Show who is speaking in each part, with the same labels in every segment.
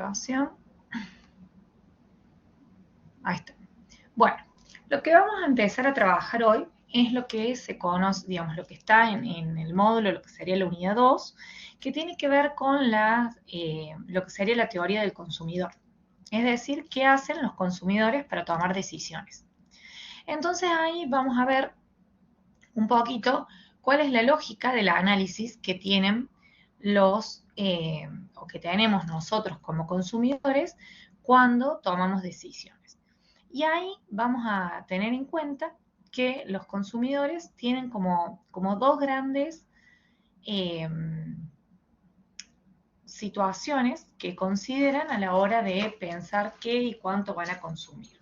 Speaker 1: grabación. Ahí está. Bueno, lo que vamos a empezar a trabajar hoy es lo que se conoce, digamos, lo que está en el módulo, lo que sería la unidad 2, que tiene que ver con lo que sería la teoría del consumidor. Es decir, qué hacen los consumidores para tomar decisiones. Entonces ahí vamos a ver un poquito cuál es la lógica del análisis que tienen o que tenemos nosotros como consumidores cuando tomamos decisiones. Y ahí vamos a tener en cuenta que los consumidores tienen como dos grandes situaciones que consideran a la hora de pensar qué y cuánto van a consumir.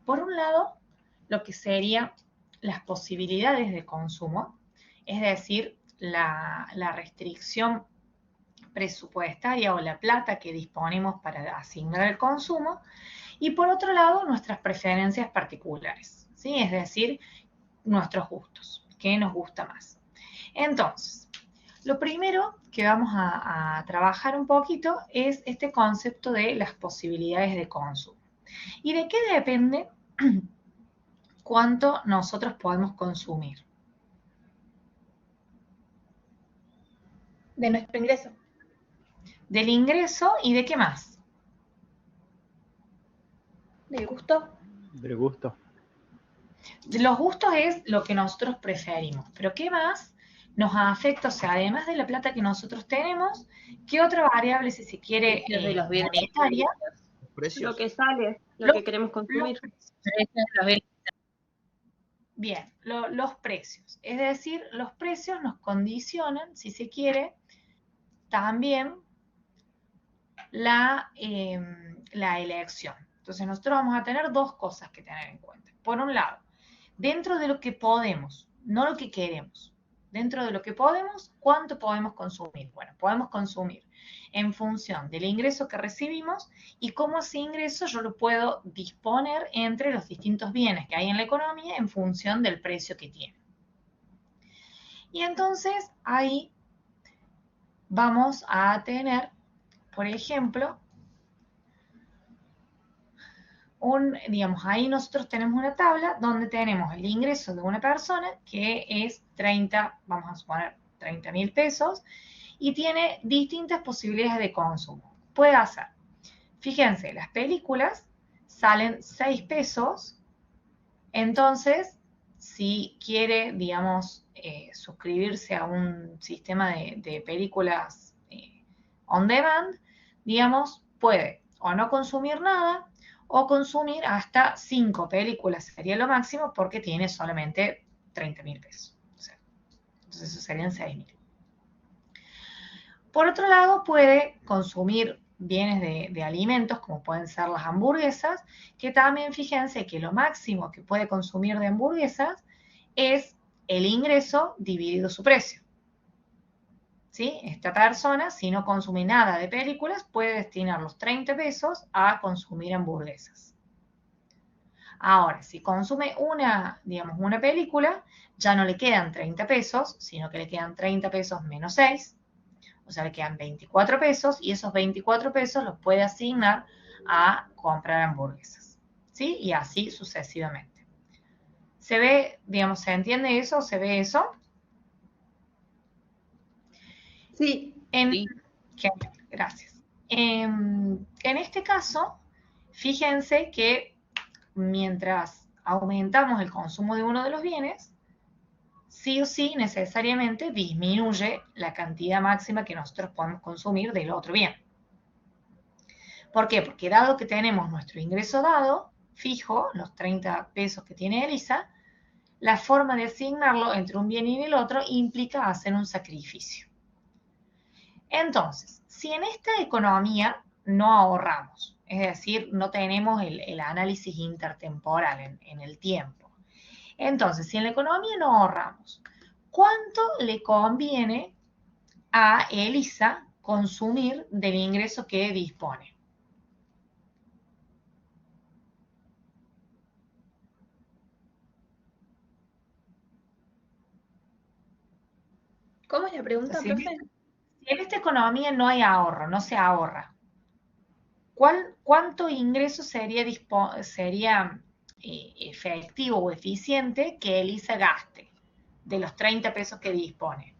Speaker 1: Por un lado, lo que serían las posibilidades de consumo, es decir, la restricción presupuestaria o la plata que disponemos para asignar el consumo, y por otro lado, nuestras preferencias particulares, ¿sí? Es decir, nuestros gustos, qué nos gusta más. Entonces, lo primero que vamos a trabajar un poquito es este concepto de las posibilidades de consumo. ¿Y de qué depende cuánto nosotros podemos consumir?
Speaker 2: De nuestro ingreso.
Speaker 1: Del ingreso y de qué más.
Speaker 2: Del gusto.
Speaker 3: Del gusto.
Speaker 1: De los gustos es lo que nosotros preferimos, pero ¿qué más nos afecta? O sea, además de la plata que nosotros tenemos, ¿qué otra variable, si se quiere,
Speaker 2: De los bienes
Speaker 1: monetaria?
Speaker 4: Precios.
Speaker 2: Lo que sale, lo que queremos consumir.
Speaker 1: Bien, los precios. Es decir, los precios nos condicionan, si se quiere, también la elección. Entonces, nosotros vamos a tener dos cosas que tener en cuenta. Por un lado, dentro de lo que podemos, no lo que queremos. Dentro de lo que podemos, ¿cuánto podemos consumir? Bueno, podemos consumir en función del ingreso que recibimos y cómo ese ingreso yo lo puedo disponer entre los distintos bienes que hay en la economía en función del precio que tiene. Y entonces ahí vamos a tener, por ejemplo, digamos, ahí nosotros tenemos una tabla donde tenemos el ingreso de una persona que es 30, vamos a suponer 30.000 pesos, y tiene distintas posibilidades de consumo. Puede hacer, fíjense, las películas salen 6 pesos, entonces, si quiere, digamos, suscribirse a un sistema de películas on demand, digamos, puede o no consumir nada, o consumir hasta 5 películas, sería lo máximo, porque tiene solamente 30.000 pesos. O sea, entonces eso serían 6.000. Por otro lado, puede consumir bienes de alimentos, como pueden ser las hamburguesas, que también fíjense que lo máximo que puede consumir de hamburguesas es el ingreso dividido su precio. ¿Sí? Esta persona, si no consume nada de películas, puede destinar los 30 pesos a consumir hamburguesas. Ahora, si consume digamos, una película, ya no le quedan 30 pesos, sino que le quedan 30 pesos menos 6, o sea, le quedan 24 pesos, y esos 24 pesos los puede asignar a comprar hamburguesas, ¿sí? Y así sucesivamente. ¿Se ve, digamos, se entiende eso? ¿Se ve eso?
Speaker 2: Sí.
Speaker 1: Gracias. En este caso, fíjense que mientras aumentamos el consumo de uno de los bienes, sí o sí necesariamente disminuye la cantidad máxima que nosotros podemos consumir del otro bien. ¿Por qué? Porque dado que tenemos nuestro ingreso dado, fijo, los 30 pesos que tiene Elisa, la forma de asignarlo entre un bien y el otro implica hacer un sacrificio. Entonces, si en esta economía no ahorramos, es decir, no tenemos el análisis intertemporal en el tiempo, entonces, si en la economía no ahorramos, ¿cuánto le conviene a Elisa consumir del ingreso que dispone?
Speaker 2: ¿Cómo es la pregunta,
Speaker 1: Si
Speaker 2: profe?
Speaker 1: en esta economía no hay ahorro, no se ahorra, ¿cuánto ingreso sería efectivo o eficiente que Elisa gaste de los 30 pesos que dispone?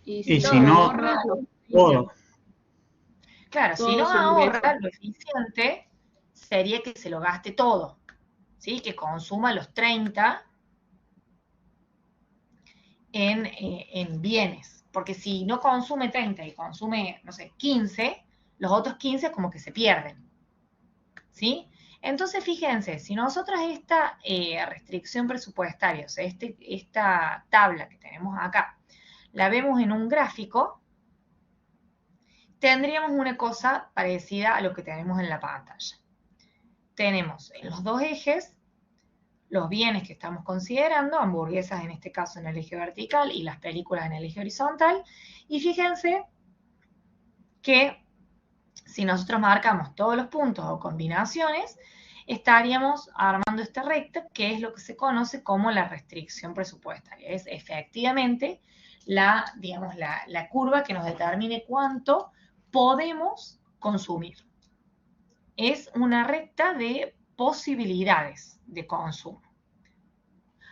Speaker 2: Y
Speaker 3: Y
Speaker 2: si
Speaker 3: si no,
Speaker 2: ahorra,
Speaker 3: todo.
Speaker 1: Claro, si
Speaker 2: todo
Speaker 1: no
Speaker 2: su
Speaker 1: ahorra,
Speaker 2: ingreso.
Speaker 1: lo eficiente sería que se lo gaste todo, ¿sí? Que consuma los 30 en bienes. Porque si no consume 30 y consume, no sé, 15, los otros 15 como que se pierden, ¿sí? Entonces, fíjense, si nosotros esta restricción presupuestaria, o sea, esta tabla que tenemos acá, la vemos en un gráfico, tendríamos una cosa parecida a lo que tenemos en la pantalla. Tenemos en los dos ejes los bienes que estamos considerando, hamburguesas en este caso en el eje vertical y las películas en el eje horizontal, y fíjense que si nosotros marcamos todos los puntos o combinaciones, estaríamos armando esta recta, que es lo que se conoce como la restricción presupuestaria. Es efectivamente digamos, la curva que nos determine cuánto podemos consumir. Es una recta de posibilidades de consumo.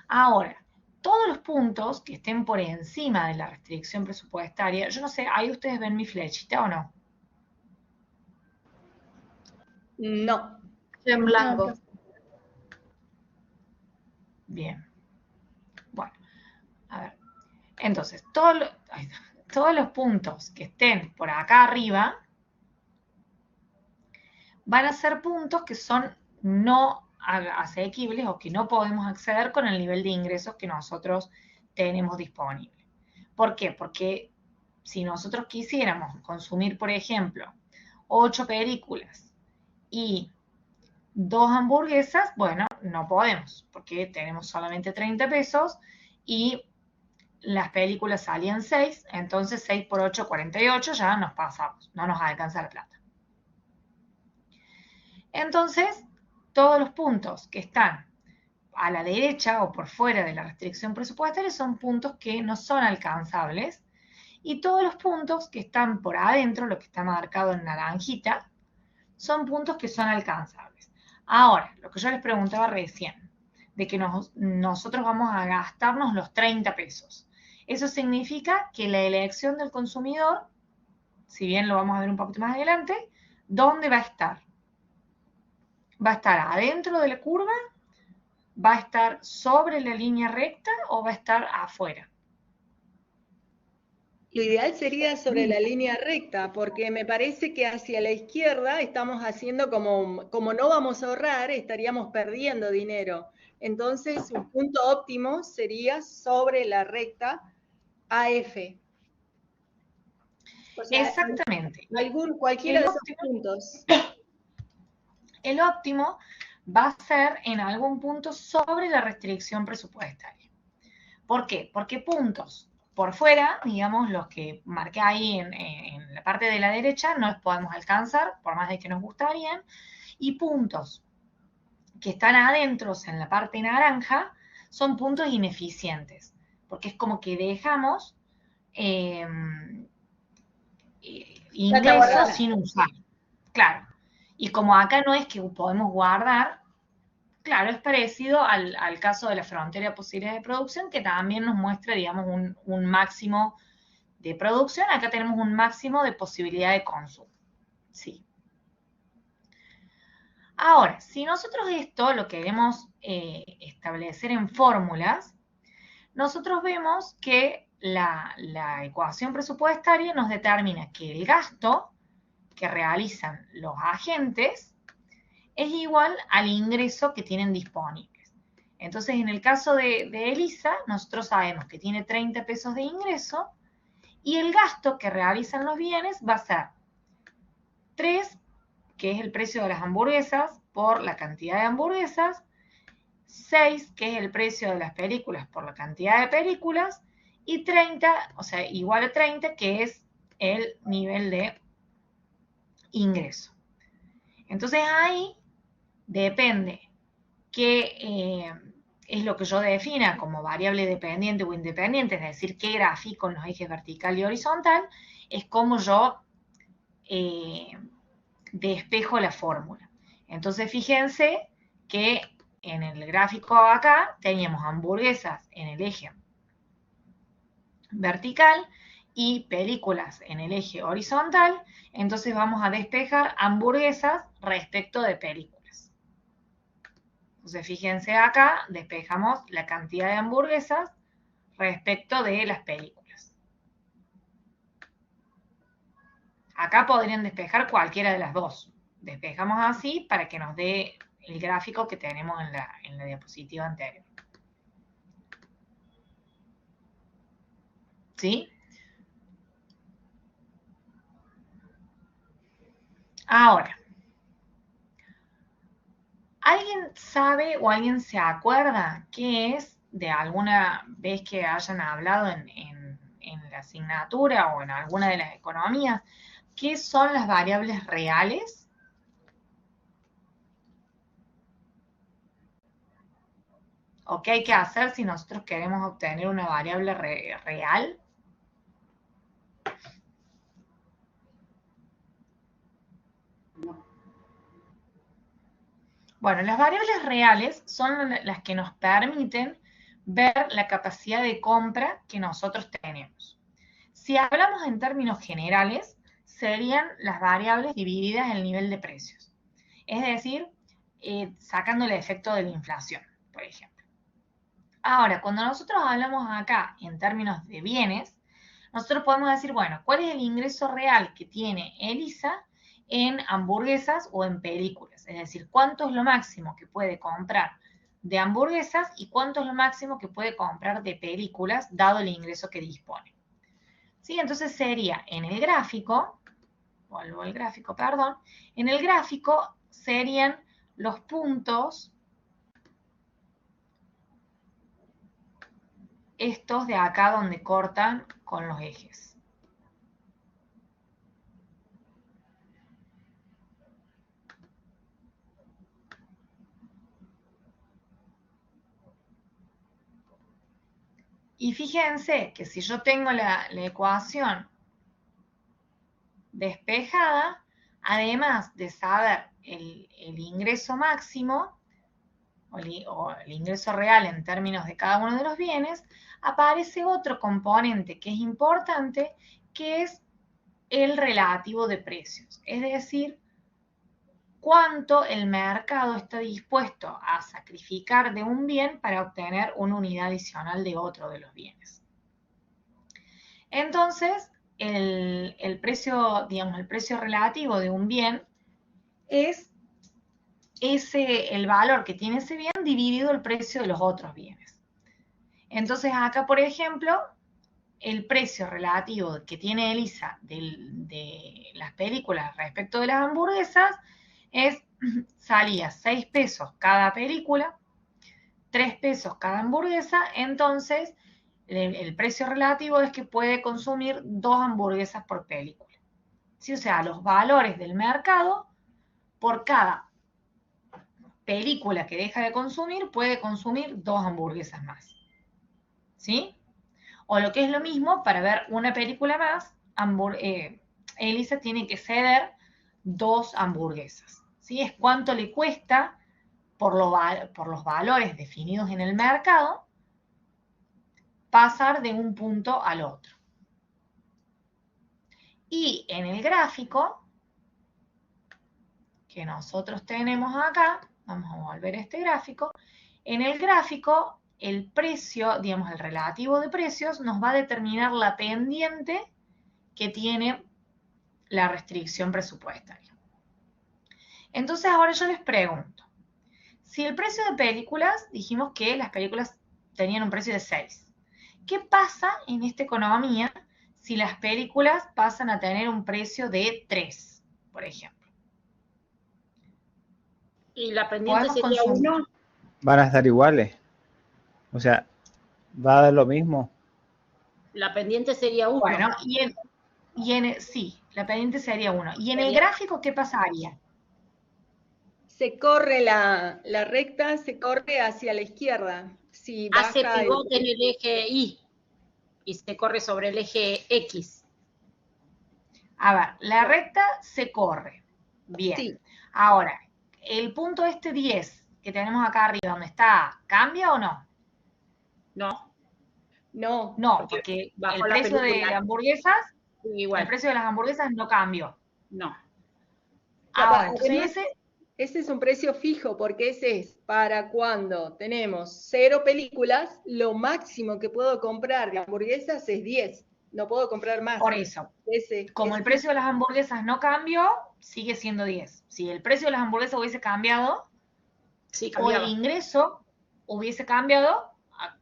Speaker 1: Ahora, todos los puntos que estén por encima de la restricción presupuestaria, yo no sé, ¿ahí ustedes ven mi flechita o no?
Speaker 2: No.
Speaker 4: En blanco.
Speaker 1: Bien. Bueno, a ver. Entonces, todos los puntos que estén por acá arriba van a ser puntos que son no asequibles o que no podemos acceder con el nivel de ingresos que nosotros tenemos disponible. ¿Por qué? Porque si nosotros quisiéramos consumir, por ejemplo, 8 películas y 2 hamburguesas, bueno, no podemos, porque tenemos solamente 30 pesos y las películas salían 6, entonces 6 por 8, 48, ya nos pasamos, no nos alcanza la plata. Entonces, todos los puntos que están a la derecha o por fuera de la restricción presupuestaria son puntos que no son alcanzables, y todos los puntos que están por adentro, lo que está marcado en naranjita, son puntos que son alcanzables. Ahora, lo que yo les preguntaba recién, de que nosotros vamos a gastarnos los 30 pesos. Eso significa que la elección del consumidor, si bien lo vamos a ver un poquito más adelante, ¿dónde va a estar? ¿Va a estar adentro de la curva? ¿Va a estar sobre la línea recta o va a estar afuera?
Speaker 5: Lo ideal sería sobre la línea recta, porque me parece que hacia la izquierda estamos haciendo como no vamos a ahorrar, estaríamos perdiendo dinero. Entonces, un punto óptimo sería sobre la recta AF.
Speaker 2: O sea,
Speaker 1: Exactamente.
Speaker 5: Cualquiera de esos puntos.
Speaker 1: El óptimo va a ser en algún punto sobre la restricción presupuestaria. ¿Por qué? Porque puntos por fuera, digamos, los que marqué ahí en la parte de la derecha, no los podemos alcanzar, por más de que nos gustarían, y puntos que están adentro, en la parte naranja, son puntos ineficientes, porque es como que dejamos ingresos sin usar. Claro. Y como acá no es que podemos guardar, claro, es parecido al caso de la frontera de posibilidades de producción, que también nos muestra, digamos, un máximo de producción. Acá tenemos un máximo de posibilidad de consumo. Sí. Ahora, si nosotros esto lo queremos establecer en fórmulas, nosotros vemos que la ecuación presupuestaria nos determina que el gasto que realizan los agentes es igual al ingreso que tienen disponibles. Entonces, en el caso de Elisa, nosotros sabemos que tiene 30 pesos de ingreso y el gasto que realizan los bienes va a ser 3, que es el precio de las hamburguesas por la cantidad de hamburguesas, 6, que es el precio de las películas por la cantidad de películas, y 30, o sea, igual a 30, que es el nivel de ingreso. Entonces ahí depende qué es lo que yo defina como variable dependiente o independiente, es decir, qué gráfico en los ejes vertical y horizontal, es como yo despejo la fórmula. Entonces, fíjense que en el gráfico acá teníamos hamburguesas en el eje vertical y películas en el eje horizontal. Entonces vamos a despejar hamburguesas respecto de películas. Entonces, fíjense acá, despejamos la cantidad de hamburguesas respecto de las películas. Acá podrían despejar cualquiera de las dos. Despejamos así para que nos dé el gráfico que tenemos en la diapositiva anterior. ¿Sí? Ahora, ¿alguien sabe o alguien se acuerda qué es de alguna vez que hayan hablado en la asignatura o en alguna de las economías? ¿Qué son las variables reales? ¿O qué hay que hacer si nosotros queremos obtener una variable real? Bueno, las variables reales son las que nos permiten ver la capacidad de compra que nosotros tenemos. Si hablamos en términos generales, serían las variables divididas en el nivel de precios. Es decir, sacando el efecto de la inflación, por ejemplo. Ahora, cuando nosotros hablamos acá en términos de bienes, nosotros podemos decir, bueno, ¿cuál es el ingreso real que tiene Elisa en hamburguesas o en películas? Es decir, ¿cuánto es lo máximo que puede comprar de hamburguesas y cuánto es lo máximo que puede comprar de películas, dado el ingreso que dispone? ¿Sí? Entonces sería en el gráfico, vuelvo al gráfico, perdón, en el gráfico serían los puntos estos de acá donde cortan con los ejes. Y fíjense que si yo tengo la ecuación despejada, además de saber el ingreso máximo o el ingreso real en términos de cada uno de los bienes, aparece otro componente que es importante, que es el relativo de precios. Es decir, cuánto el mercado está dispuesto a sacrificar de un bien para obtener una unidad adicional de otro de los bienes. Entonces, el precio, digamos, el precio relativo de un bien es el valor que tiene ese bien dividido el precio de los otros bienes. Entonces, acá, por ejemplo, el precio relativo que tiene Elisa de las películas respecto de las hamburguesas salía 6 pesos cada película, 3 pesos cada hamburguesa. Entonces el precio relativo es que puede consumir 2 hamburguesas por película. ¿Sí? O sea, los valores del mercado por cada película que deja de consumir puede consumir 2 hamburguesas más. ¿Sí? O lo que es lo mismo, para ver una película más, Elisa tiene que ceder 2 hamburguesas. ¿Sí? Es cuánto le cuesta por los valores definidos en el mercado pasar de un punto al otro. Y en el gráfico que nosotros tenemos acá, vamos a volver a este gráfico, en el gráfico el precio, digamos el relativo de precios, nos va a determinar la pendiente que tiene la restricción presupuestaria. Entonces ahora yo les pregunto, si el precio de películas, dijimos que las películas tenían un precio de 6, ¿qué pasa en esta economía si las películas pasan a tener un precio de 3, por ejemplo?
Speaker 2: ¿Y la pendiente sería 1?
Speaker 3: Van a estar iguales. O sea, va a dar lo mismo.
Speaker 2: La pendiente sería 1.
Speaker 1: Bueno, sí, la pendiente sería 1. ¿Y en el gráfico qué pasaría?
Speaker 5: Se corre la recta, se corre hacia la izquierda. Si
Speaker 2: hace
Speaker 5: baja
Speaker 2: pivote en el eje Y y se corre sobre el eje X.
Speaker 1: A ver, la recta se corre Bien.
Speaker 5: Sí.
Speaker 1: Ahora, el punto 10 que tenemos acá arriba, donde está, ¿cambia o no?
Speaker 2: No,
Speaker 5: No.
Speaker 1: No, porque
Speaker 2: bajo
Speaker 1: el
Speaker 2: la
Speaker 1: precio de
Speaker 2: película.
Speaker 1: hamburguesas,
Speaker 2: Igual.
Speaker 1: el precio de las hamburguesas no cambió.
Speaker 2: No.
Speaker 1: Ahora, entonces
Speaker 5: Además, ese es un precio fijo, porque ese es para cuando tenemos 0 películas, lo máximo que puedo comprar de hamburguesas es 10. No puedo comprar más.
Speaker 1: por eso,
Speaker 5: Ese
Speaker 1: como
Speaker 5: es
Speaker 1: el precio de las hamburguesas no cambió, sigue siendo 10. Si el precio de las hamburguesas hubiese cambiado,
Speaker 2: Sí,
Speaker 1: o el
Speaker 2: cambiaba.
Speaker 1: ingreso hubiese cambiado,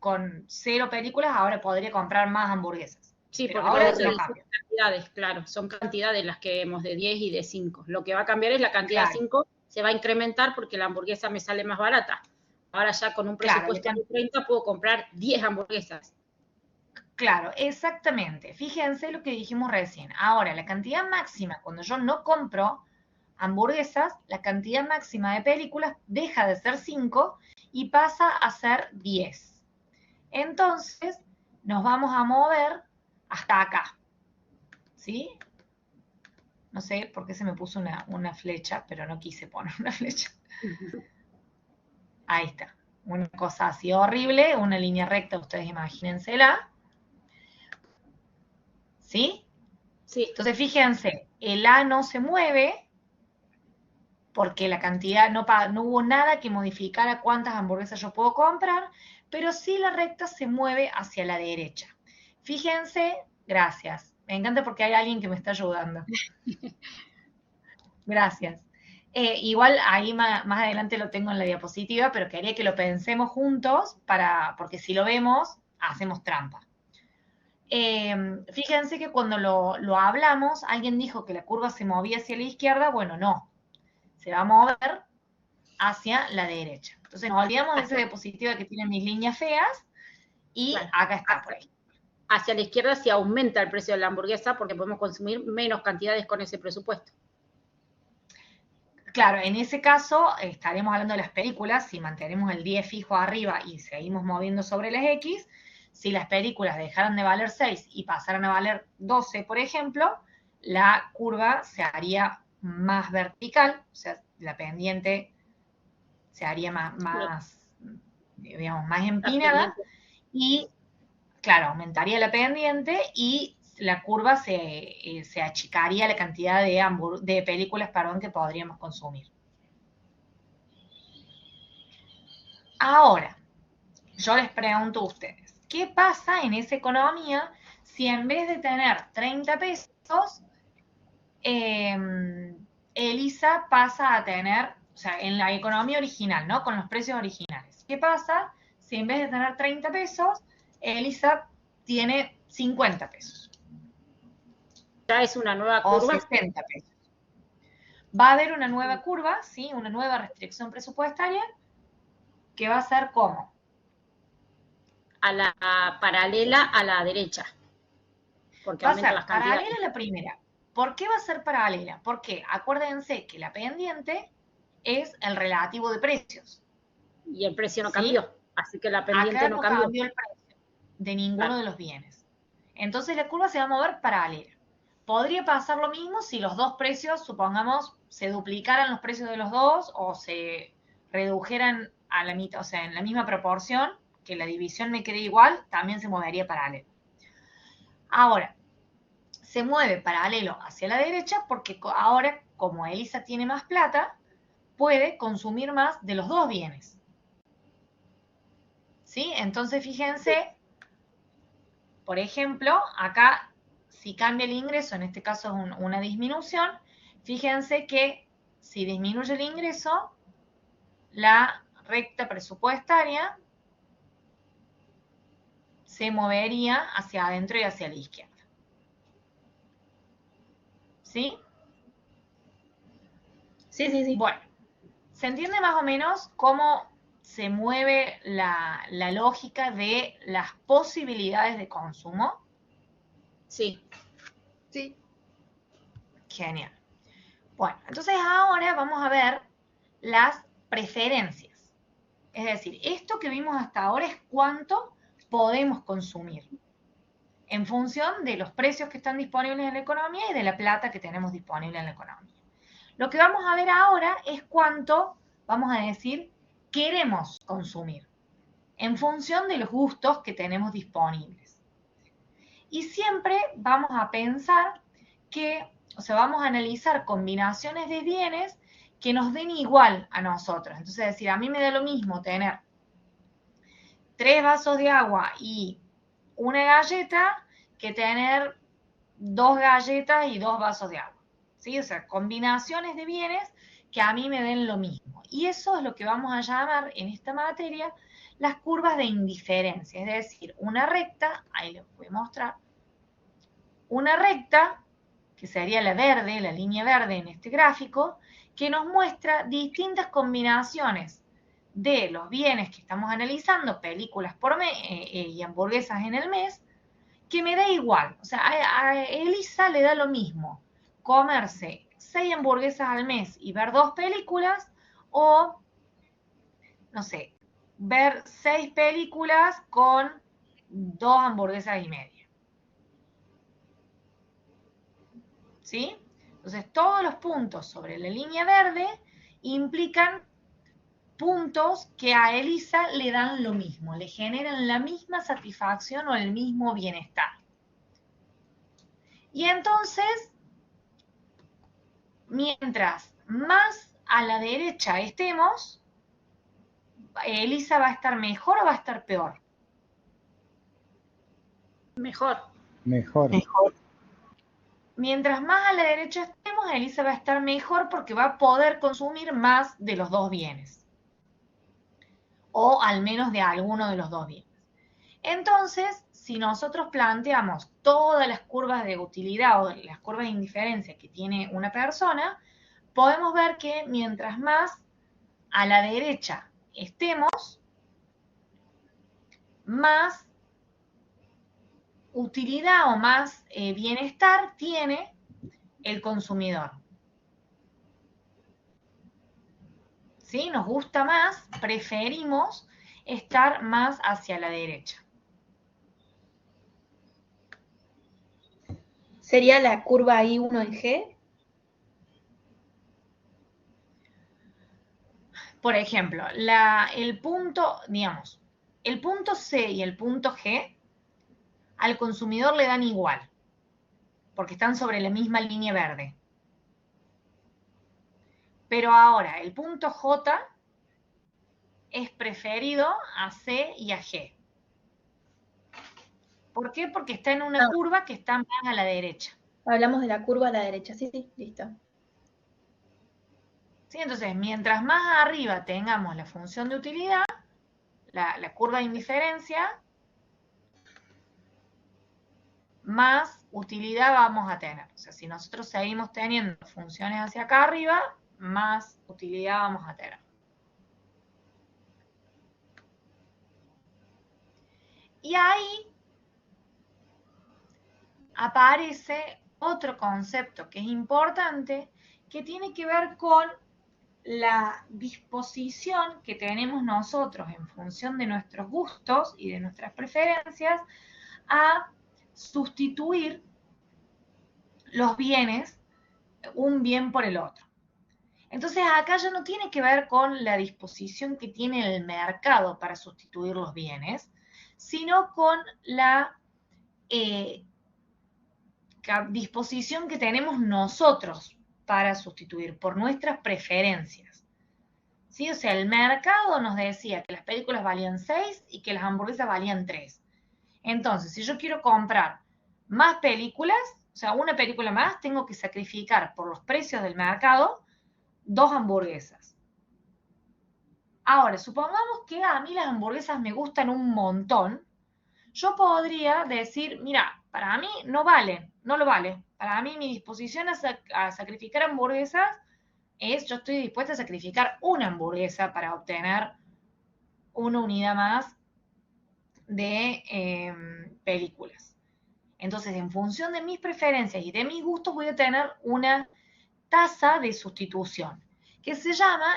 Speaker 1: con 0 películas, ahora podría comprar más hamburguesas.
Speaker 2: Sí,
Speaker 1: Pero
Speaker 2: porque
Speaker 1: ahora
Speaker 2: todo
Speaker 1: no
Speaker 2: son
Speaker 1: cambia.
Speaker 2: cantidades, claro, son cantidades las que vemos de 10 y de 5. Lo que va a cambiar es la cantidad
Speaker 1: Claro.
Speaker 2: 5, se va a incrementar porque la hamburguesa me sale más barata. Ahora ya con un
Speaker 1: Claro,
Speaker 2: presupuesto de 30 puedo comprar 10 hamburguesas.
Speaker 1: Claro, exactamente. Fíjense lo que dijimos recién. Ahora, la cantidad máxima, cuando yo no compro hamburguesas, la cantidad máxima de películas deja de ser 5 y pasa a ser 10. Entonces, nos vamos a mover hasta acá. ¿Sí? No sé por qué se me puso una flecha, pero no quise poner una flecha. Ahí está. Una cosa así horrible, una línea recta, ustedes imagínensela. ¿Sí?
Speaker 2: Sí,
Speaker 1: Entonces, fíjense, el A no se mueve porque la cantidad, no hubo nada que modificara cuántas hamburguesas yo puedo comprar, pero sí la recta se mueve hacia la derecha. Fíjense, gracias. Me encanta porque hay alguien que me está ayudando. Gracias. Igual ahí más adelante lo tengo en la diapositiva, pero quería que lo pensemos juntos porque si lo vemos, hacemos trampa. Fíjense que cuando lo hablamos, alguien dijo que la curva se movía hacia la izquierda, bueno, no, se va a mover hacia la derecha. Entonces nos olvidamos de esa diapositiva que tiene mis líneas feas y
Speaker 2: claro.
Speaker 1: acá está por ahí.
Speaker 2: Hacia la izquierda se aumenta el precio de la hamburguesa porque podemos consumir menos cantidades con ese presupuesto.
Speaker 1: Claro, en ese caso estaremos hablando de las películas, si mantenemos el 10 fijo arriba y seguimos moviendo sobre las X, si las películas dejaran de valer 6 y pasaran a valer 12, por ejemplo, la curva se haría más vertical, o sea, la pendiente se haría digamos, más empinada y, claro, aumentaría la pendiente y la curva se achicaría la cantidad de películas, que podríamos consumir. Ahora, yo les pregunto a ustedes, ¿qué pasa en esa economía si en vez de tener 30 pesos, Elisa pasa a tener, o sea, en la economía original, ¿no? Con los precios originales. ¿Qué pasa si en vez de tener 30 pesos, Elisa tiene 50 pesos?
Speaker 2: Ya es una nueva
Speaker 1: O
Speaker 2: curva.
Speaker 1: 60 pesos. Va a haber una nueva curva, ¿sí? Una nueva restricción presupuestaria que va a ser ¿cómo?
Speaker 2: A la paralela a la derecha. Porque
Speaker 1: Va a
Speaker 2: aumentan
Speaker 1: ser
Speaker 2: las cantidades.
Speaker 1: paralela a la primera. ¿Por qué va a ser paralela? Porque acuérdense que la pendiente es el relativo de precios.
Speaker 2: Y el precio no
Speaker 1: ¿Sí?
Speaker 2: cambió. Así que la pendiente
Speaker 1: Acá
Speaker 2: no
Speaker 1: no
Speaker 2: cambió.
Speaker 1: cambió el precio de ninguno
Speaker 2: Claro.
Speaker 1: de los bienes. Entonces la curva se va a mover paralela. Podría pasar lo mismo si los dos precios, supongamos, se duplicaran los precios de los dos o se redujeran a la mitad, o sea, en la misma proporción, que la división me quede igual, también se movería paralelo. Ahora, se mueve paralelo hacia la derecha porque ahora, como Elisa tiene más plata, puede consumir más de los dos bienes. ¿Sí? Entonces, fíjense, por ejemplo, acá, si cambia el ingreso, en este caso es una disminución, fíjense que si disminuye el ingreso, la recta presupuestaria se movería hacia adentro y hacia la izquierda. ¿Sí?
Speaker 2: Sí, sí, sí.
Speaker 1: Bueno, ¿se entiende más o menos cómo se mueve la lógica de las posibilidades de consumo?
Speaker 2: Sí.
Speaker 5: Sí.
Speaker 1: Genial. Bueno, entonces ahora vamos a ver las preferencias. Es decir, esto que vimos hasta ahora es cuánto podemos consumir en función de los precios que están disponibles en la economía y de la plata que tenemos disponible en la economía. Lo que vamos a ver ahora es cuánto, vamos a decir, queremos consumir en función de los gustos que tenemos disponibles. Y siempre vamos a pensar que, o sea, vamos a analizar combinaciones de bienes que nos den igual a nosotros. Entonces, es decir, a mí me da lo mismo tener 3 vasos de agua y una galleta que tener 2 galletas y 2 vasos de agua. ¿Sí? O sea, combinaciones de bienes que a mí me den lo mismo. Y eso es lo que vamos a llamar en esta materia las curvas de indiferencia. Es decir, una recta, ahí les voy a mostrar, una recta, que sería la verde, la línea verde en este gráfico, que nos muestra distintas combinaciones de los bienes que estamos analizando, películas por mes y hamburguesas en el mes, que me da igual. O sea, a Elisa le da lo mismo comerse 6 hamburguesas al mes y ver 2 películas, o, no sé, ver 6 películas con 2 hamburguesas y media. ¿Sí? Entonces, todos los puntos sobre la línea verde implican puntos que a Elisa le dan lo mismo, le generan la misma satisfacción o el mismo bienestar. Y entonces, mientras más a la derecha estemos, Elisa va a estar mejor o va a estar peor.
Speaker 2: Mejor.
Speaker 3: Mejor.
Speaker 1: Mientras más a la derecha estemos, Elisa va a estar mejor porque va a poder consumir más de los 2 bienes. O al menos de alguno de los 2 bienes. Entonces, si nosotros planteamos todas las curvas de utilidad o las curvas de indiferencia que tiene una persona, podemos ver que mientras más a la derecha estemos, más utilidad o más bienestar tiene el consumidor. ¿Sí? Nos gusta más, preferimos estar más hacia la derecha.
Speaker 4: ¿Sería la curva I1 en G?
Speaker 1: Por ejemplo, el punto, digamos, el punto C y el punto G al consumidor le dan igual, porque están sobre la misma línea verde. Pero ahora, el punto J es preferido a C y a G. ¿Por qué? Porque está en una curva que está más a la derecha.
Speaker 4: Hablamos de la curva a la derecha, sí, listo.
Speaker 1: ¿Sí? Entonces, mientras más arriba tengamos la función de utilidad, la curva de indiferencia, más utilidad vamos a tener. O sea, si nosotros seguimos teniendo funciones hacia acá arriba, más utilidad vamos a tener. Y ahí aparece otro concepto que es importante, que tiene que ver con la disposición que tenemos nosotros en función de nuestros gustos y de nuestras preferencias a sustituir los bienes, un bien por el otro. Entonces acá ya no tiene que ver con la disposición que tiene el mercado para sustituir los bienes, sino con la disposición que tenemos nosotros para sustituir por nuestras preferencias. ¿Sí? O sea, el mercado nos decía que las películas valían 6 y que las hamburguesas valían 3. Entonces, si yo quiero comprar más películas, o sea, una película más, tengo que sacrificar por los precios del mercado 2 hamburguesas. Ahora, supongamos que a mí las hamburguesas me gustan un montón. Yo podría decir, mira, para mí no valen, no lo vale. Para mí mi disposición a sacrificar hamburguesas es, yo estoy dispuesta a sacrificar una hamburguesa para obtener una unidad más de películas. Entonces, en función de mis preferencias y de mis gustos, voy a tener una tasa de sustitución, que se llama,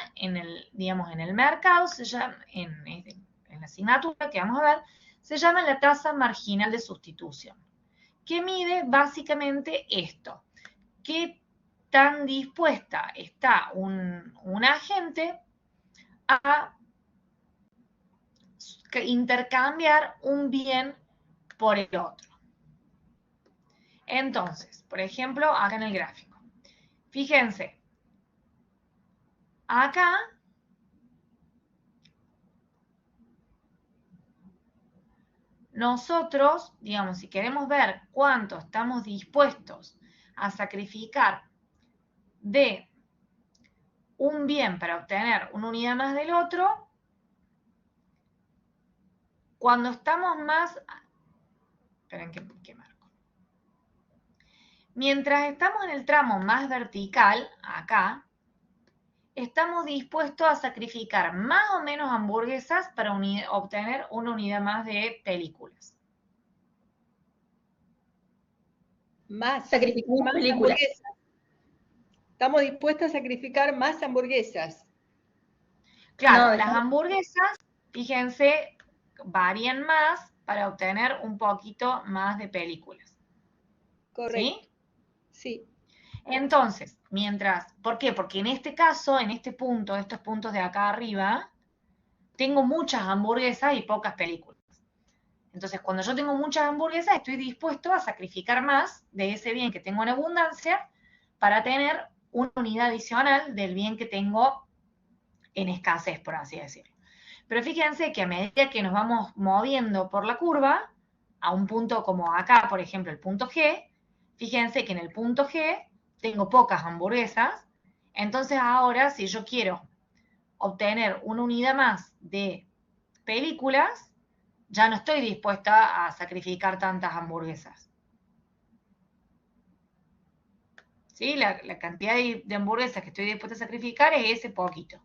Speaker 1: digamos, en el mercado, se llama, en la asignatura que vamos a ver, se llama la tasa marginal de sustitución, que mide básicamente esto, qué tan dispuesta está una gente a intercambiar un bien por el otro. Entonces, por ejemplo, acá en el gráfico. Fíjense, acá nosotros, digamos, si queremos ver cuánto estamos dispuestos a sacrificar de un bien para obtener una unidad más del otro, cuando estamos más... Esperen que marco. Mientras estamos en el tramo más vertical, acá, estamos dispuestos a sacrificar más o menos hamburguesas para obtener una unidad más de películas.
Speaker 4: Sacrificamos
Speaker 5: más
Speaker 4: películas.
Speaker 5: hamburguesas. Estamos dispuestos a sacrificar más hamburguesas.
Speaker 1: Claro,
Speaker 4: No,
Speaker 1: las hamburguesas, fíjense, varían más para obtener un poquito más de películas.
Speaker 5: Correcto.
Speaker 1: ¿Sí?
Speaker 5: Sí.
Speaker 1: Entonces, ¿por qué? Porque en este caso, en este punto, estos puntos de acá arriba, tengo muchas hamburguesas y pocas películas. Entonces, cuando yo tengo muchas hamburguesas, estoy dispuesto a sacrificar más de ese bien que tengo en abundancia para tener una unidad adicional del bien que tengo en escasez, por así decirlo. Pero fíjense que a medida que nos vamos moviendo por la curva, a un punto como acá, por ejemplo, el punto G, fíjense que en el punto G tengo pocas hamburguesas, entonces ahora si yo quiero obtener una unidad más de películas, ya no estoy dispuesta a sacrificar tantas hamburguesas. ¿Sí? La cantidad de hamburguesas que estoy dispuesta a sacrificar es ese poquito.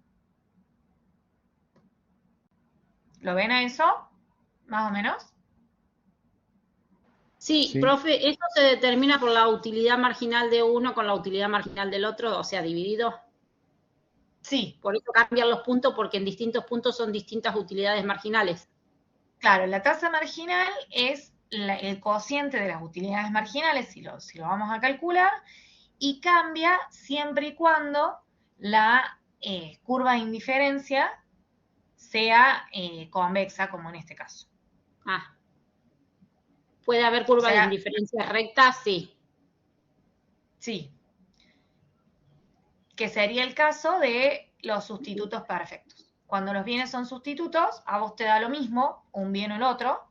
Speaker 1: ¿Lo ven a eso? Más o menos.
Speaker 2: Sí,
Speaker 3: Sí.
Speaker 2: profe, ¿eso se determina por la utilidad marginal de uno con la utilidad marginal del otro, o sea, dividido?
Speaker 1: Sí,
Speaker 2: Por eso cambian los puntos, porque en distintos puntos son distintas utilidades marginales.
Speaker 1: claro, la tasa marginal es el cociente de las utilidades marginales, si lo vamos a calcular, y cambia siempre y cuando la curva de indiferencia sea convexa, como en este caso.
Speaker 2: Ah. ¿Puede haber curva
Speaker 1: O sea,
Speaker 2: de indiferencia recta? Sí.
Speaker 1: Sí, que sería el caso de los sustitutos perfectos. Cuando los bienes son sustitutos, a vos te da lo mismo un bien o el otro,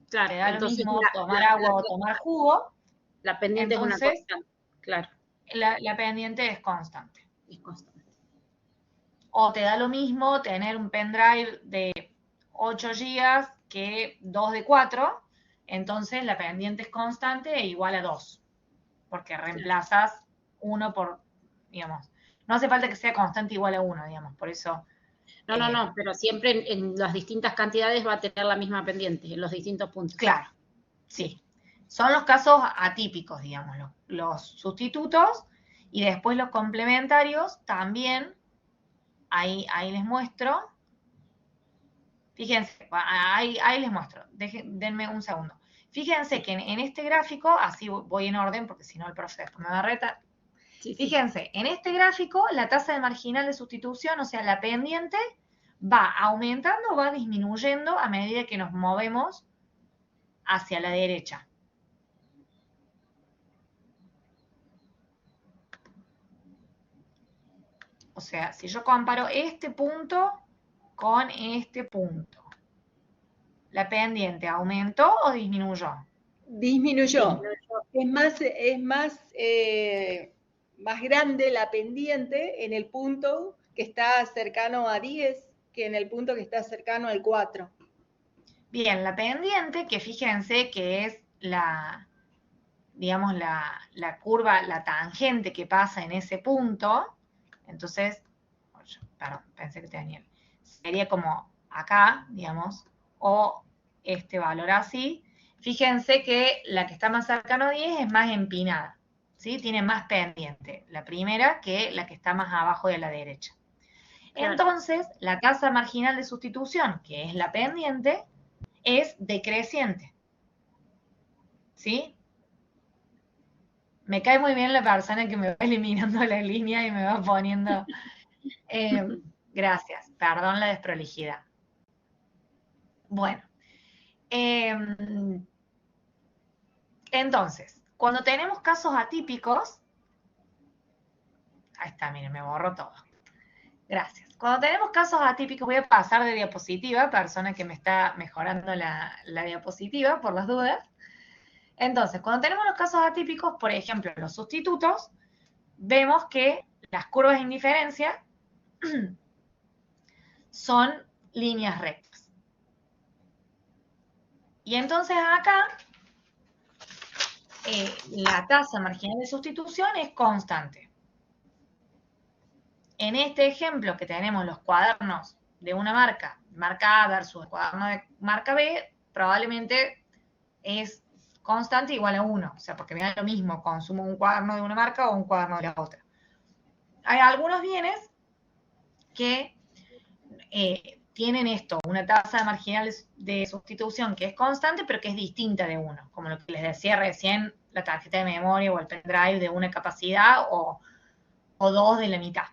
Speaker 2: Claro,
Speaker 1: te da lo
Speaker 2: entonces
Speaker 1: mismo tomar agua o tomar jugo,
Speaker 2: la pendiente es una
Speaker 1: entonces
Speaker 2: constante. Claro,
Speaker 1: la pendiente es constante.
Speaker 2: es constante.
Speaker 1: O te da lo mismo tener un pendrive de 8 GB que 2 de 4, entonces la pendiente es constante e igual a 2, porque reemplazas 1 por, digamos, no hace falta que sea constante igual a 1, digamos, por eso.
Speaker 2: No, pero siempre en las distintas cantidades va a tener la misma pendiente, en los distintos puntos.
Speaker 1: Claro, sí. Son los casos atípicos, digamos, los sustitutos, y después los complementarios también, ahí les muestro. Fíjense, ahí les muestro, denme un segundo. Fíjense que en este gráfico, así voy en orden, porque si no el profe después me va a retar.
Speaker 2: Sí.
Speaker 1: Fíjense, en este gráfico la tasa de marginal de sustitución, o sea, la pendiente, va aumentando o va disminuyendo a medida que nos movemos hacia la derecha. O sea, si yo comparo este punto con este punto, ¿la pendiente aumentó o disminuyó?
Speaker 5: Disminuyó. Es más grande la pendiente en el punto que está cercano a 10 que en el punto que está cercano al 4.
Speaker 1: Bien, la pendiente, que fíjense que es digamos, la curva, la tangente que pasa en ese punto, entonces, perdón, pensé que tenía, sería como acá, digamos, o este valor así. Fíjense que la que está más cercana a 10 es más empinada, ¿sí? Tiene más pendiente, la primera que la que está más abajo de la derecha.
Speaker 2: Claro.
Speaker 1: Entonces, la tasa marginal de sustitución, que es la pendiente, es decreciente, ¿sí? Me cae muy bien la persona que me va eliminando la línea y me va poniendo... gracias, perdón la desprolijidad. Bueno, entonces, cuando tenemos casos atípicos, ahí está, miren, me borró todo. Gracias. Cuando tenemos casos atípicos, voy a pasar de diapositiva, persona que me está mejorando la diapositiva por las dudas. Entonces, cuando tenemos los casos atípicos, por ejemplo, los sustitutos, vemos que las curvas de indiferencia son líneas rectas. Y entonces acá, la tasa marginal de sustitución es constante. En este ejemplo que tenemos los cuadernos de una marca A versus el cuaderno de marca B, probablemente es constante igual a 1. O sea, porque me da lo mismo, consumo un cuaderno de una marca o un cuaderno de la otra. Hay algunos bienes que tienen esto, una tasa marginal de sustitución que es constante, pero que es distinta de 1. Como lo que les decía recién, la tarjeta de memoria o el pendrive de una capacidad o 2 de la mitad.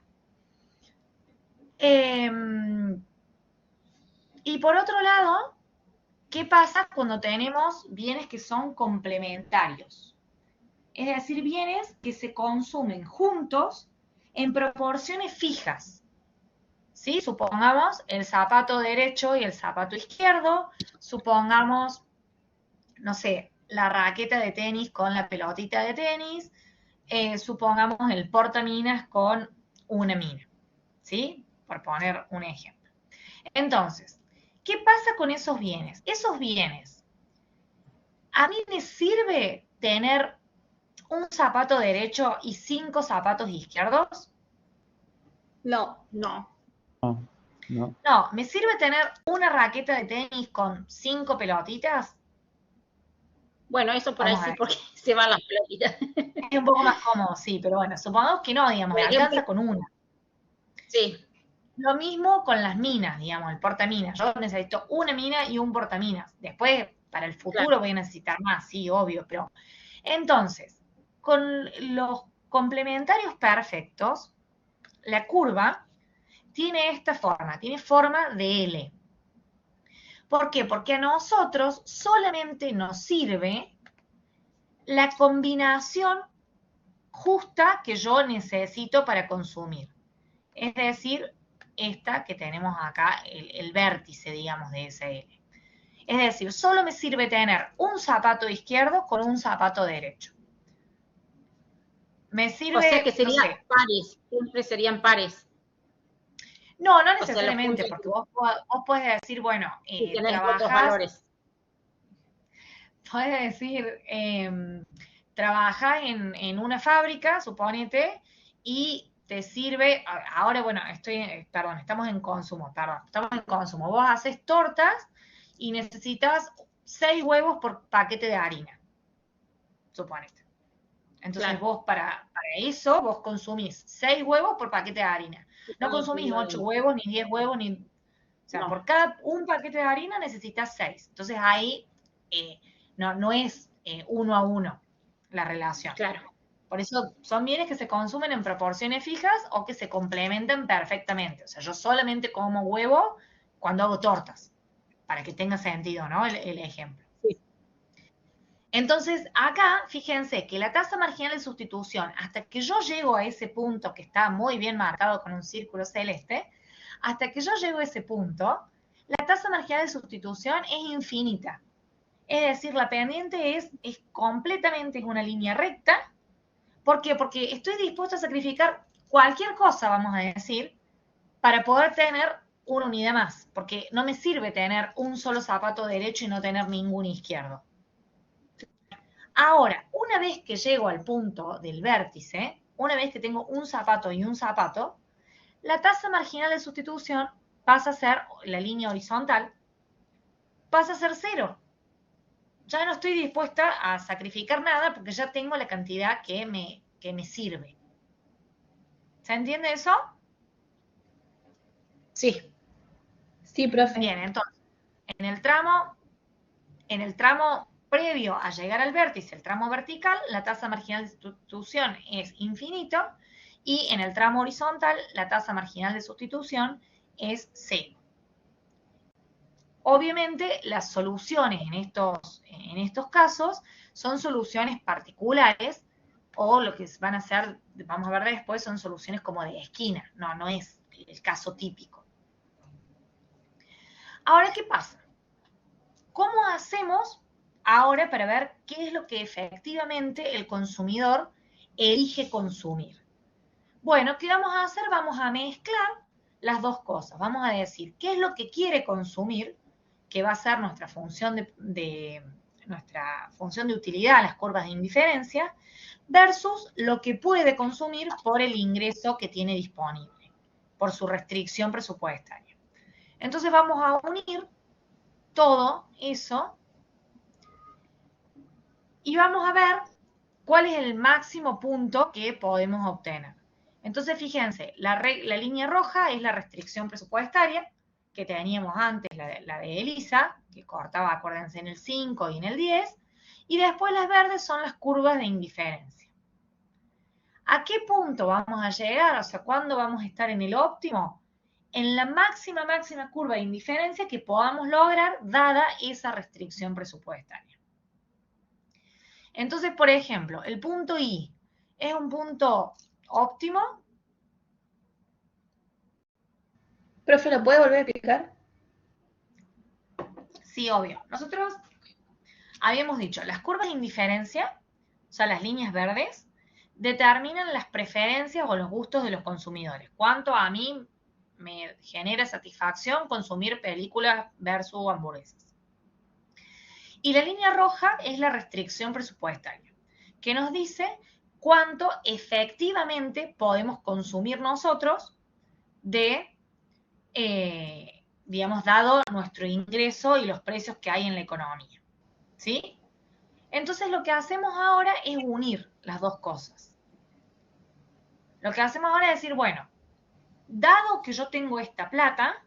Speaker 1: Y por otro lado, ¿qué pasa cuando tenemos bienes que son complementarios? Es decir, bienes que se consumen juntos en proporciones fijas. ¿Sí? Supongamos el zapato derecho y el zapato izquierdo, supongamos, no sé, la raqueta de tenis con la pelotita de tenis, supongamos el portaminas con una mina, ¿sí? Por poner un ejemplo. Entonces, ¿qué pasa con esos bienes? Esos bienes, ¿a mí me sirve tener un zapato derecho y 5 zapatos izquierdos?
Speaker 5: No.
Speaker 2: No.
Speaker 3: No, no.
Speaker 1: No, ¿me sirve tener una raqueta de tenis con 5 pelotitas?
Speaker 2: Bueno, eso por ahí
Speaker 1: Vamos a
Speaker 2: sí,
Speaker 1: ver.
Speaker 2: porque se van las pelotitas.
Speaker 1: Es un poco más cómodo, sí, pero bueno, supongamos que no, digamos, me alcanza con una.
Speaker 2: Sí,
Speaker 1: Lo mismo con las minas, digamos, el portaminas. Yo necesito una mina y un portaminas. Después, para el futuro
Speaker 2: claro.
Speaker 1: voy a necesitar más, sí, obvio, pero... Entonces, con los complementarios perfectos, la curva tiene esta forma, tiene forma de L. ¿Por qué? Porque a nosotros solamente nos sirve la combinación justa que yo necesito para consumir. Es decir, esta que tenemos acá, el vértice, digamos, de ese L. Es decir, solo me sirve tener un zapato izquierdo con un zapato derecho. Me sirve,
Speaker 2: O sea que
Speaker 1: no
Speaker 2: serían
Speaker 1: sé.
Speaker 2: pares, siempre serían pares.
Speaker 1: No
Speaker 2: O sea,
Speaker 1: necesariamente, porque vos podés decir, bueno,
Speaker 2: si tenés otros
Speaker 1: trabajás,
Speaker 2: valores.
Speaker 1: podés decir, trabajás en una fábrica, suponete, y te sirve, ahora bueno, estamos en consumo, vos haces tortas y necesitas 6 huevos por paquete de harina, suponete. Entonces
Speaker 2: Claro.
Speaker 1: vos para eso, vos consumís 6 huevos por paquete de harina. No consumís 8 huevos, ni 10 huevos, ni... O sea,
Speaker 2: No.
Speaker 1: por cada un paquete de harina necesitas 6. Entonces ahí no es 1 a 1 la relación.
Speaker 2: Claro.
Speaker 1: Por eso son bienes que se consumen en proporciones fijas o que se complementan perfectamente. O sea, yo solamente como huevo cuando hago tortas, para que tenga sentido, ¿no? El ejemplo.
Speaker 2: Sí.
Speaker 1: Entonces, acá, fíjense que la tasa marginal de sustitución, hasta que yo llego a ese punto que está muy bien marcado con un círculo celeste, hasta que yo llego a ese punto, la tasa marginal de sustitución es infinita. Es decir, la pendiente es completamente una línea recta. ¿Por qué? Porque estoy dispuesto a sacrificar cualquier cosa, vamos a decir, para poder tener una unidad más. Porque no me sirve tener un solo zapato derecho y no tener ningún izquierdo. Ahora, una vez que llego al punto del vértice, una vez que tengo un zapato y un zapato, la tasa marginal de sustitución pasa a ser, la línea horizontal, pasa a ser 0. Ya no estoy dispuesta a sacrificar nada porque ya tengo la cantidad que me sirve. ¿Se entiende eso?
Speaker 2: Sí.
Speaker 4: Sí, profe.
Speaker 1: Bien, entonces, en el tramo previo a llegar al vértice, el tramo vertical, la tasa marginal de sustitución es infinito, y en el tramo horizontal, la tasa marginal de sustitución es 0. Obviamente, las soluciones en estos casos son soluciones particulares, o lo que van a ser, vamos a ver después, son soluciones como de esquina. No es el caso típico. Ahora, ¿qué pasa? ¿Cómo hacemos ahora para ver qué es lo que efectivamente el consumidor elige consumir? Bueno, ¿qué vamos a hacer? Vamos a mezclar las dos cosas. Vamos a decir qué es lo que quiere consumir, que va a ser nuestra función de utilidad, las curvas de indiferencia, versus lo que puede consumir por el ingreso que tiene disponible, por su restricción presupuestaria. Entonces vamos a unir todo eso y vamos a ver cuál es el máximo punto que podemos obtener. Entonces, fíjense, la línea roja es la restricción presupuestaria que teníamos antes, la de ELISA, que cortaba, acuérdense, en el 5 y en el 10, y después las verdes son las curvas de indiferencia. ¿A qué punto vamos a llegar? O sea, ¿cuándo vamos a estar en el óptimo? En la máxima curva de indiferencia que podamos lograr dada esa restricción presupuestaria. Entonces, por ejemplo, el punto I es un punto óptimo.
Speaker 4: Profe, ¿lo puede volver a explicar?
Speaker 1: Sí, obvio. Nosotros habíamos dicho, las curvas de indiferencia, o sea, las líneas verdes, determinan las preferencias o los gustos de los consumidores. Cuánto a mí me genera satisfacción consumir películas versus hamburguesas. Y la línea roja es la restricción presupuestaria, que nos dice cuánto efectivamente podemos consumir nosotros digamos, dado nuestro ingreso y los precios que hay en la economía. ¿Sí? Entonces lo que hacemos ahora es unir las dos cosas. Lo que hacemos ahora es decir, bueno, dado que yo tengo esta plata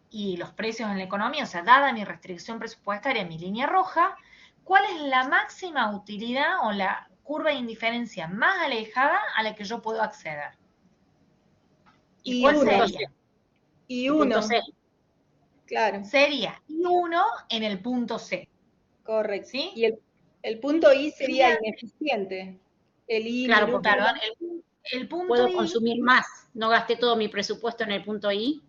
Speaker 1: y los precios en la economía, o sea, dada mi restricción presupuestaria, mi línea roja, ¿cuál es la máxima utilidad o la curva de indiferencia más alejada a la que yo puedo acceder? ¿Y cuál sería?
Speaker 5: Y 1.
Speaker 1: Claro. Sería I1 en el punto C.
Speaker 5: Correcto.
Speaker 1: ¿Sí?
Speaker 5: Y el punto I sería ineficiente. El I
Speaker 2: claro, porque
Speaker 1: perdón, el punto
Speaker 2: puedo
Speaker 1: I,
Speaker 2: consumir más. No gasté todo mi presupuesto en el punto I.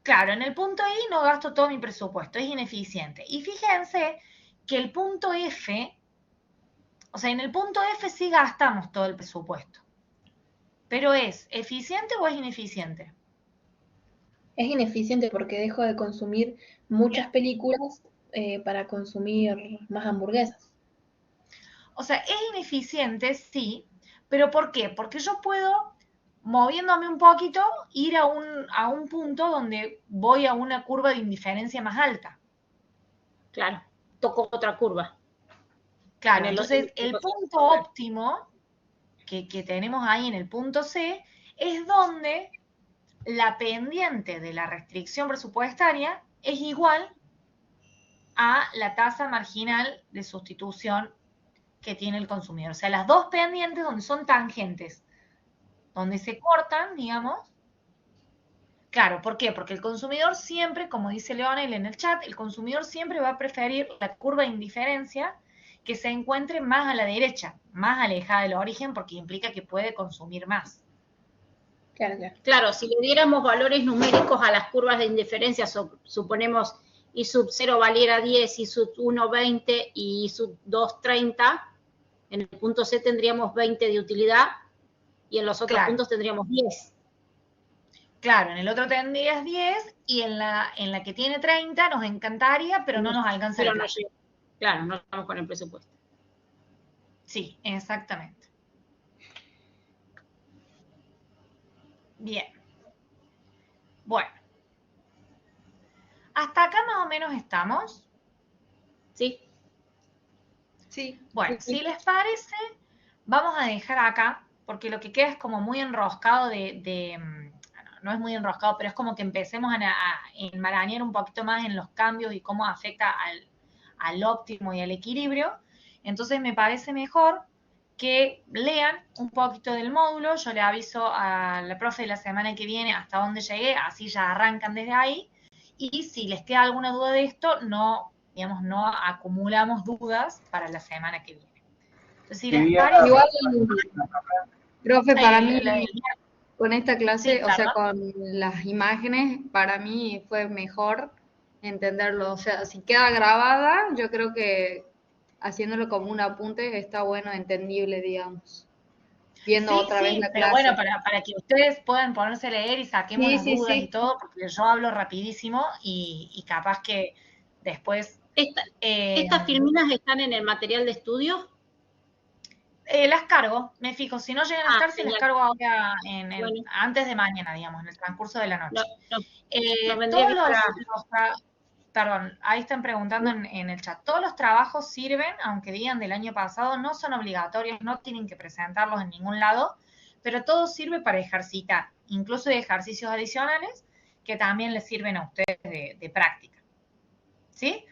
Speaker 1: Claro, en el punto I no gasto todo mi presupuesto, es ineficiente. Y fíjense que el punto F, o sea, en el punto F sí gastamos todo el presupuesto. Pero ¿es eficiente o es ineficiente?
Speaker 4: Es ineficiente porque dejo de consumir muchas películas para consumir más hamburguesas.
Speaker 1: O sea, es ineficiente, sí, pero ¿por qué? Porque yo puedo, moviéndome un poquito, ir a un punto donde voy a una curva de indiferencia más alta.
Speaker 2: Claro, toco otra curva.
Speaker 1: Claro, entonces el punto óptimo que tenemos ahí en el punto C es donde la pendiente de la restricción presupuestaria es igual a la tasa marginal de sustitución que tiene el consumidor. O sea, las dos pendientes donde son tangentes, donde se cortan, digamos. Claro, ¿por qué? Porque el consumidor siempre, como dice Leonel en el chat, el consumidor siempre va a preferir la curva de indiferencia que se encuentre más a la derecha, más alejada del origen, porque implica que puede consumir más.
Speaker 2: Claro, si le diéramos valores numéricos a las curvas de indiferencia, suponemos I sub 0 valiera 10, I sub 1 20 y I sub 2 30, en el punto C tendríamos 20 de utilidad y en los otros puntos tendríamos 10.
Speaker 1: Claro, en el otro tendrías 10 y en la que tiene 30 nos encantaría, pero no nos alcanza el plan.
Speaker 2: Claro, no estamos con el presupuesto.
Speaker 1: Sí, exactamente. Bien. Bueno. ¿Hasta acá más o menos estamos?
Speaker 2: Sí.
Speaker 5: Sí.
Speaker 1: Bueno, si les parece, vamos a dejar acá, porque lo que queda es como muy enroscado no es muy enroscado, pero es como que empecemos a enmarañar un poquito más en los cambios y cómo afecta al óptimo y al equilibrio. Entonces me parece mejor que lean un poquito del módulo. Yo le aviso a la profe de la semana que viene hasta dónde llegué, así ya arrancan desde ahí. Y si les queda alguna duda de esto, no, digamos, no acumulamos dudas para la semana que viene. Entonces, si les parece...
Speaker 6: Igual, profe, para mí,
Speaker 1: la-
Speaker 6: con esta clase,
Speaker 1: Sí,
Speaker 6: o sea,
Speaker 1: Carla.
Speaker 6: con las imágenes, para mí fue mejor entenderlo. O sea, si queda grabada, yo creo que haciéndolo como un apunte está bueno, entendible, digamos. Viendo
Speaker 1: Sí,
Speaker 6: otra vez
Speaker 1: sí,
Speaker 6: la
Speaker 1: pero
Speaker 6: clase.
Speaker 1: bueno, para que ustedes puedan ponerse a leer y saquemos
Speaker 6: Sí,
Speaker 1: las
Speaker 6: sí,
Speaker 1: dudas y
Speaker 6: sí.
Speaker 1: todo, porque yo hablo rapidísimo y capaz que después
Speaker 2: ¿Estas filminas están en el material de estudio?
Speaker 1: las cargo, me fijo, si no llegan a estar, se las
Speaker 2: Genial.
Speaker 1: cargo ahora
Speaker 2: Bueno,
Speaker 1: antes de mañana, digamos, en el transcurso de la
Speaker 2: no,
Speaker 1: noche.
Speaker 2: no vendría
Speaker 1: Todos
Speaker 2: bien para...
Speaker 1: perdón, ahí están preguntando en el chat, todos los trabajos sirven, aunque digan del año pasado, no son obligatorios, no tienen que presentarlos en ningún lado, pero todo sirve para ejercitar, incluso hay ejercicios adicionales que también les sirven a ustedes de práctica, ¿sí?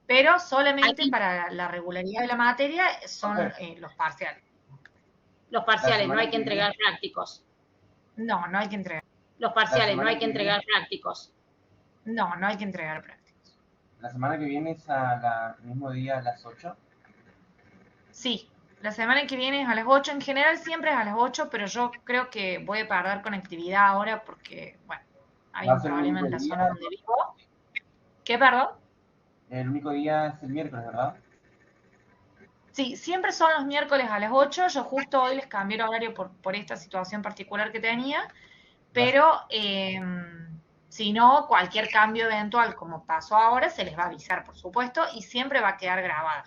Speaker 1: Pero solamente
Speaker 2: Aquí,
Speaker 1: para la regularidad de la materia son los parciales.
Speaker 2: los parciales, no hay que entregar prácticos.
Speaker 1: No, no hay que entregar.
Speaker 2: Los parciales, no hay que entregar prácticos.
Speaker 1: No, no hay que entregar prácticos.
Speaker 7: ¿La semana que viene es el mismo día a las 8?
Speaker 1: Sí, la semana que viene es a las 8. En general siempre es a las 8, pero yo creo que voy a perder conectividad ahora porque, bueno, hay un problema en la zona donde vivo. ¿Qué, perdón?
Speaker 7: El único día es el miércoles, ¿verdad?
Speaker 1: Sí, siempre son los miércoles a las 8. Yo justo hoy les cambié el horario por esta situación particular que tenía, pero si no, cualquier cambio eventual como pasó ahora se les va a avisar, por supuesto, y siempre va a quedar grabada.